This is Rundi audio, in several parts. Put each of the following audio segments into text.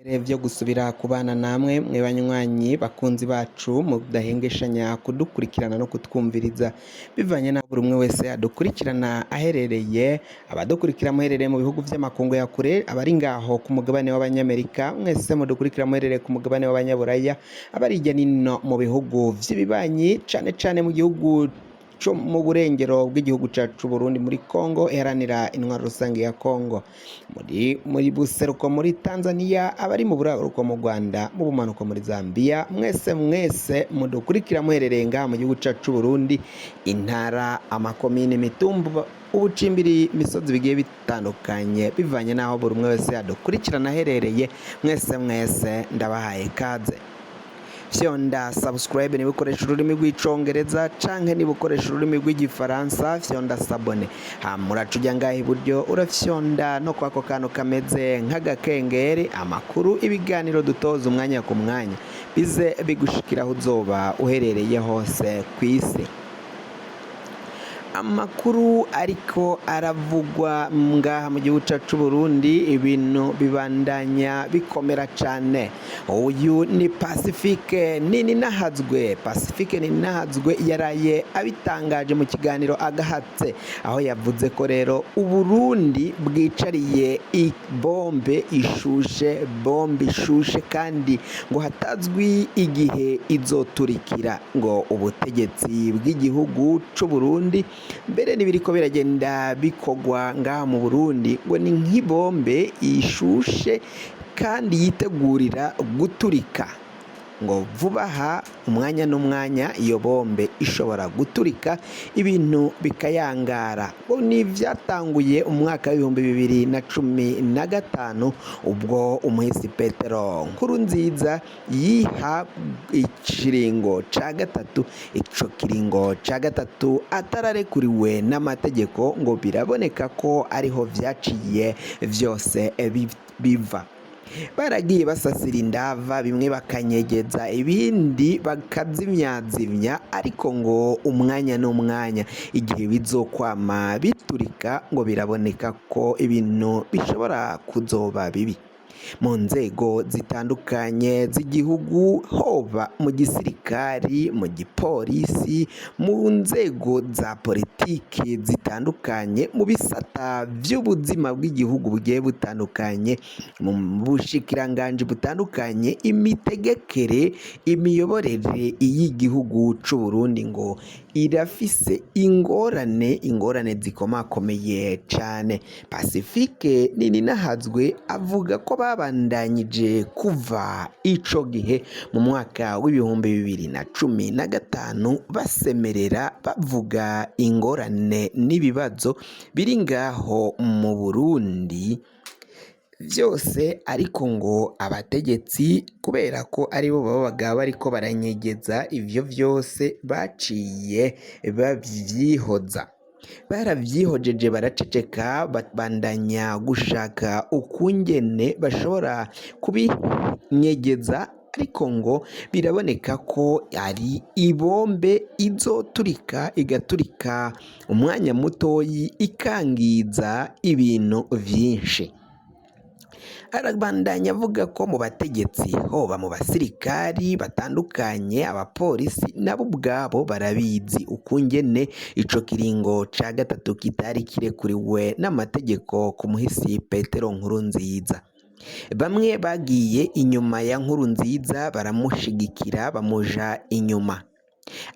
Vyo gusubira kubana namwe mwe banywanyi bakunzi bacu mudahengeshanya kudukurikirana no kutwumviriza bivanye na buri umwe wese adukurikirana aherereye, abadukurikira muherereye mu bihugu vy'amakungu ya kure, abari ngaho ku mugabane w'abanyamerika, mwese mudukurikira muherereye ku mugabane w'abanyaburaya, abari hirya nino mu bihugu vy'ibibanyi cane cane mu gihugu co mu burengero bw'igihugu cacu Burundi, muri Kongo iharanira intwaro rusange ya Kongo, muri buseruko muri Tanzania, abari mu buraruko mu Rwanda, mu bumanuko muri Zambia, mwese mudukurikira muherereye ngaha mu gihugu cacu Burundi, intara, amakomine, imitumba, ubucimbiri, imisozi bigiye bitandukanye bivanye naho buri umwe wese adukurikirana aherereye, mwese ndabahaye kaze. Fyonda subscribe niba ukoresha ururimi rw'icongereza canke niba ukoresha ururimi rw'igifaransa fyonda sabone, muraca uja ngaha iburyo urafyonda no kwako kantu kameze nk'agakengeri, amakuru ibiganiro dutoza umwanya ku mwanya bize bigushikira aho uzoba uherereye hose kw'isi. Amakuru ariko aravugwa ngaha mu gihugu cacu Burundi, ibintu bibandanya bikomera cane. Uyu ni Pacifique Nininahazwe. Pacifique Nininahazwe yaraye abitangaje mu kiganiro agahatse, aho yavuze ko rero Uburundi bwicariye bombe ishushe kandi ngo hatazwi igihe izoturikira, ngo ubutegetsi bw'igihugu c'u Burundi mbere n'ibiriko biragenda bikogwa ngaha mu Burundi ngo ni nk'ibombe ishushe kandi yitegurira guturika, ngo vuba aha umwanya n'umwanya iyo bombe ishobora guturika ibintu bikayangara. Ngo ni vyatanguye umwaka w'2015 ubwo umuhisi Petero Nkurunziza yiha ikiringo ca gatatu, ico kiringo ca gatatu atararekuriwe n'amategeko, ngo biraboneka ko ariho vyaciye vyose biva. Baragiye basasira indava, bimwe bakanyegeza, ibindi bakazimyazimya, ariko ngo umwanya n'umwanya igihe bizokwama biturika, ngo biraboneka ko ibintu bishobora kuzoba bibi mu nzego zitandukanye z'igihugu, hoba mu gisirikari, mu gipolisi, mu nzego za politiki zitandukanye, mu bisata vy'ubuzima bw'igihugu bugiye butandukanye, mu bushikiranganji butandukanye, imitegekere, imiyoborere y'igihugu c'u Burundi ngo irafise ingorane zikomakomeye cane. Pacifique Nininahazwe avuga ko babandanyije kuva ico gihe mu mwaka w'2015 basemerera bavuga ingorane n'ibibazo biri ngaho mu Burundi vyose, ariko ngo abategetsi kubera ko aribo babaga bariko baranyegeza ivyo vyose baciye babyihoza, baravyihojeje baraceceka, babandanya gushaka ukungene bashobora kubinyegeza, ariko ngo biraboneka ko ari ibombe izoturika, igaturika umwanya mutoyi ikangiza ibintu vyinshi. Arabandanya avuga ko mu bategetsi, hoba mu basirikari batandukanye, abapolisi nabo ubwabo barabizi ukungene ico kiringo ca gatatu kitari kirekuriwe n'amategeko ku muhisi Petero Nkurunziza. Bamwe bagiye inyuma ya Nkurunziza baramushigikira, bamuja inyuma,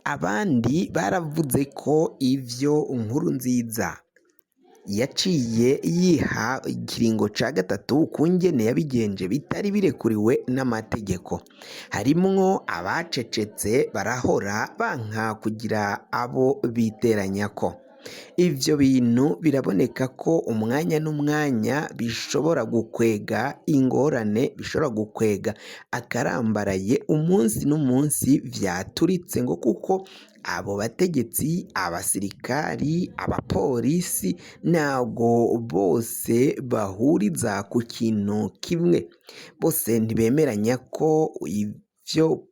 abandi baravuze ko ivyo Nkurunziza yaciye yiha ikiringo ca gatatu ukungene yabigenje bitari birekuriwe n'amategeko. Harimwo abacecetse barahora banka kugira abo biteranyako. Ivyo bintu biraboneka ko umwanya n'umwanya bishobora gukwega ingorane, bishobora gukwega akarambaraye, umunsi n'umunsi vyaturitse, ngo kuko abo bategetsi, abasirikari, abapolisi ntabwo bose bahuriza ku kintu kimwe, bose ntibemeranya ko ivyo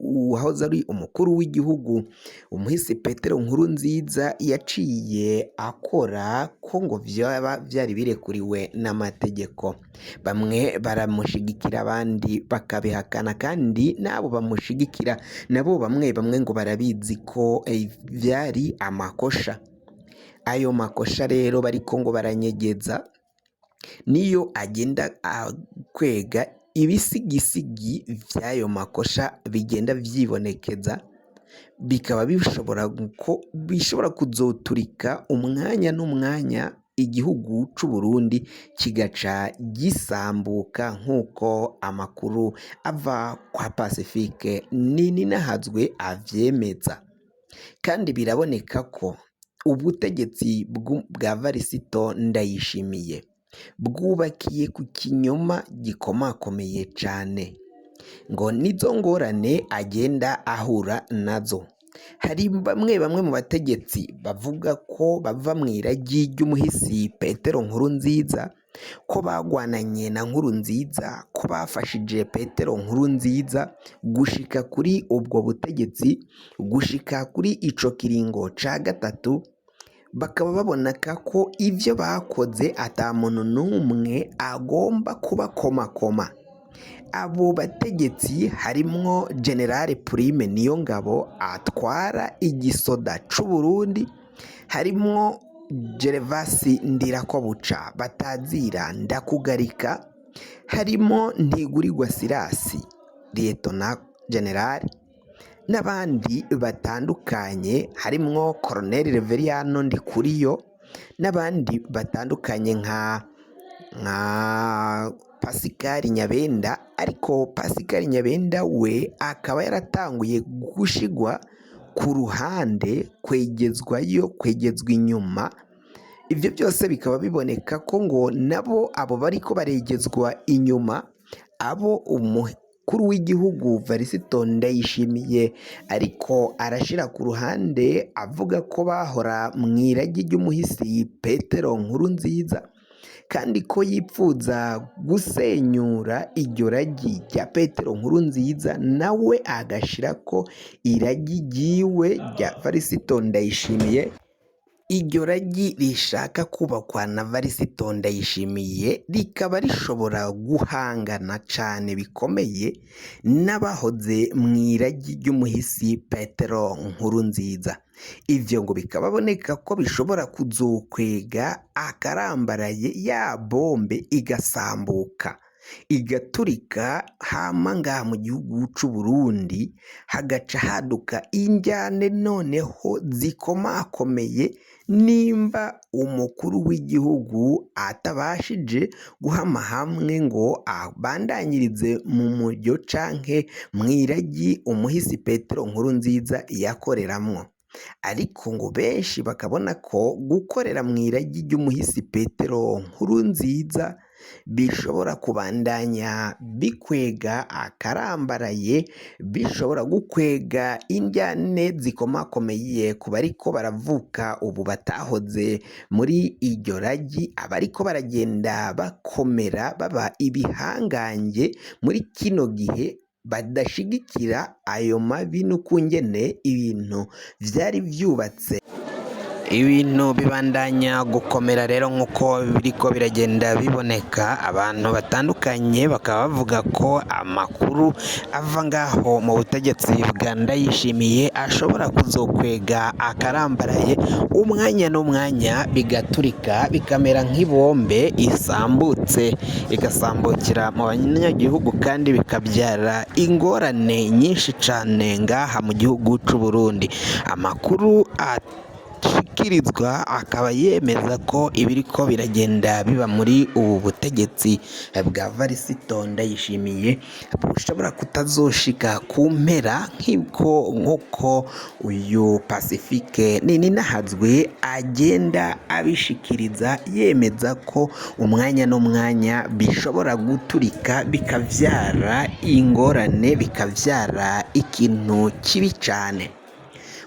uwahoze ari umukuru w'igihugu umuhisi Petero Nkurunziza yaciye akora ko ngo vyaba vyari birekuriwe n'amategeko. Bamwe baramushigikira abandi bakabihakana, kandi n'abo bamushigikira nabo bamwe bamwe ngo barabizi ko vyari amakosha. Ayo makosha rero bariko ngo baranyegeza niyo agenda kwega ibisigisigi vy'ayo makosha bigenda vyibonekeza, bikaba bishobora kuzoturika umwanya n'umwanya igihugu c'u Burundi kigaca gisambuka, nk'uko amakuru ava kwa Pacifique Nininahazwe avyemeza. Kandi biraboneka ko ubutegetsi bwa Varisito Ndayishimiye bwubakiye ku kinyoma gikomakomeye cane, ngo nizo ngorane agenda ahura nazo. Hari bamwe mu bategetsi bavuga ko bava mw'iragi ry'umuhisi Petero Nkurunziza, ko bagwananye na Nkurunziza, ko bafashije Petero Nkurunziza gushika kuri ubwo butegetsi, gushika kuri ico kiringo ca gatatu. Bakaba baboneka ko ivyo bakoze ata muntu n'umwe agomba kubakomakoma. Abo bategetsi harimwo General Prime Niyongabo atwara igisoda c'u Burundi, harimwo Gervasi Ndirakobuca batazira Ndakugarika, harimo Ntigurirwa Sirasi Lieutenant General, n'abandi batandukanye, harimwo Colonel Reveriyano Ndikuriyo, n'abandi batandukanye nka Pascal Nyabenda. Ariko Pascal Nyabenda we akaba yaratanguye gushigwa ku ruhande, kwegezwa inyuma. Ivyo byose bikaba biboneka ko ngo nabo abo bariko baregezwa inyuma, abo umukuru w'igihugu Varisito Ndayishimiye ariko arashira ku ruhande, avuga ko bahora mw'iragi ry'umuhisi Petero Nkurunziza, kandi ko yipfuza gusenyura iryo ragi rya Petero Nkurunziza, nawe agashira ko iragi ryiwe rya Varisito Ndayishimiye, iryo ragi rishaka kubakwa na Varisito Ndayishimiye rikaba rishobora guhangana cane bikomeye n'abahoze mw'iragi ry'umuhisi Petero Nkurunziza. Ivyo ngo bikababoneka ko bishobora kuzokwega akarambaraye, ya bombe igasambuka igaturika, hama ngaha mu gihugu c'u Burundi hagaca haduka injyane noneho zikomakomeye, nimba umukuru w'igihugu atabashije guhama hamwe ngo abandanyirize mu muryo canke mw'iragi umuhisi Petero Nkurunziza yakoreramwo. Ariko ngo benshi bakabona ko gukorera mw'iragi ry'umuhisi Petero Nkurunziza bishobora kubandanya bikwega akarambaraye, bishobora gukwega injyane zikomakomeye ku bariko baravuka ubu batahoze muri iryo ragi, abariko baragenda bakomera baba ibihangange muri kino gihe, badashigikira ayo mabi n'ukungene ibintu vyari vyubatse. Ibintu bibandanya gukomera rero nk'uko biriko biragenda biboneka. Abantu batandukanye bakaba bavuga ko amakuru ava ngaho mu butegetsi bwa Ndayishimiye ashobora kuzokwega akarambaraye, umwanya n'umwanya bigaturika bikamera nk'ibombe isambutse, igasambukira mu banyagihugu, kandi bikabyara ingorane nyinshi cane ngaha mu gihugu c'u Burundi. Amakuru ashikirizwa akaba yemeza ko ibiriko biragenda biba muri ubu butegetsi bwa Varisito Ndayishimiye bushobora kutazoshika ku mpera, nk'uko uyu Pacifique Nininahazwe agenda abishikiriza, yemeza ko umwanya n'umwanya bishobora guturika bikavyara ingorane, bikavyara ikintu kibi cane.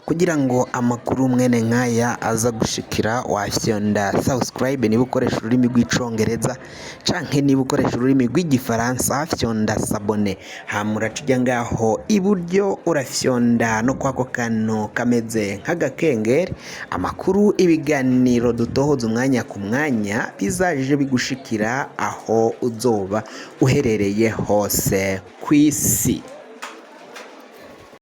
kugira ngo amakuru mwene nkaya aza gushikira wafyonda subscribe niba ukoresha ururimi rw'icongereza canke niba ukoresha ururimi rw'igifaransa fyonda sabone hamura tujya ngaho iburyo urafyonda no kwako kantu kameze nk'agakengeri amakuru ibiganiro dutohoza umwanya ku mwanya bizaje bigushikira aho uzoba uherereye hose ku isi.